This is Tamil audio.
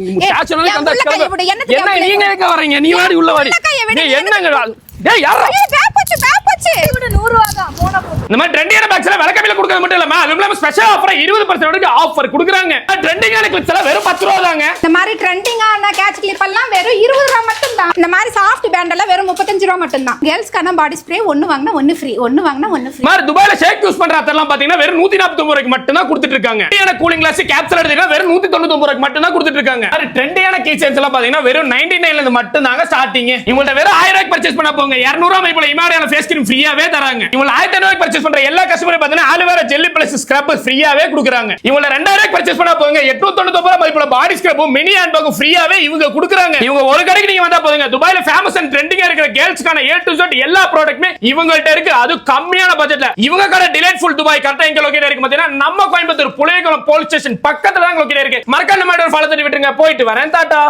என்ன நீங்க எங்க வர்றீங்க? நீ வாடி உள்ள வாடி. என்னங்க டேய் யாரா? இந்த மாதிரி ட்ரெண்டியான பேக்ஸ்ல விலை கம்மியில கொடுக்கிறது மட்டும் இல்லாம அதுவும் ஸ்பெஷல் ஆஃபர் 20% ஆஃபர் கொடுக்குறாங்க. ட்ரெண்டிங்கான கிளிப்ஸ் எல்லாம் வெறும் 10 ரூபாய் தாங்க. இந்த மாதிரி ட்ரெண்டிங்கான கேட்ச் கிளிப் எல்லாம் வெறும் 20 ரூபாய் மட்டும் தான். இந்த மாதிரி சாஃப்ட் பேண்ட் எல்லாம் வெறும் 35 ரூபாய் மட்டும் தான். கேர்ள்ஸ்க்கான பாடி ஸ்ப்ரே ஒன்னு வாங்குனா ஒன்னு ஃப்ரீ, ஒன்னு வாங்குனா ஒன்னு ஃப்ரீ. மாதிரி துபாயில ஷேக் யூஸ் பண்ற அத்தெல்லாம் பாத்தீங்கன்னா வெறும் 149 ரூபாய்க்கு மட்டும் தான் கொடுத்துட்டு இருக்காங்க. ட்ரெண்டியான கூலிங் கிளாஸ் கேப்சூல் எடுத்தீங்கன்னா வெறும் 199 ரூபாய்க்கு மட்டும் தான் கொடுத்துட்டு இருக்காங்க. மாதிரி ட்ரெண்டியான கீ செயின்ஸ் எல்லாம் பாத்தீங்கன்னா வெறும் 99 ல இருந்து மட்டும் தாங்க ஸ்டார்டிங். இவங்கள்ட்ட வெறும் 1000 ரூபாய்க்கு பர்ச்சேஸ் பண்ண போங்க 200 ரூபாய் போல இமாடியான ஃபேஸ் கிரீம் ஃப்ரீயாவே தராங்க. இவங்க 1000 ரூபாய்க்கு பர்ச்சேஸ் பண்ற எல்லா கஸ்டமரும் பாத்தீங்கன்னா ஆலிவேரா ஜெல்லி பிளஸ் ஸ்கிரப் ஃப்ரீயாவே கொடுக்குறாங்க. இவங்க 2000 ரூபாய்க்கு பர்ச்சேஸ் பண்ண போங்க 899 ரூபாய் மதிப்புள்ள பாடி ஸ்கிரப்பும் மினி ஹேண்ட் பேக்கும் ஃப்ரீயாவே இவங்க கொடுக்குறாங்க. இவங்க ஒரு கடைக்கு நீங்க வந்தா போதுங்க துபாயில ஃபேமஸ் அண்ட் ட்ரெண்டிங்கா இருக்கிற கேர்ள்ஸ்க்கான A to Z எல்லா ப்ராடக்ட்டுமே இவங்கள்ட்ட இருக்கு. அது கம்மியான பட்ஜெட்ல. இவங்க கடை டிலைட்ஃபுல் துபாய் கரெக்ட்டா எங்க லொகேட் இருக்கு பாத்தீங்கன்னா நம்ம கோயம்புத்தூர் புளியகுளம் போலீஸ் ஸ்டேஷன் பக்கத்துல தான் லொகேட் இருக்கு. மறக்காம நம்ம ஃபாலோ பண்ணி விட்டுருங்க. போயிட்டு வரேன். டாடா.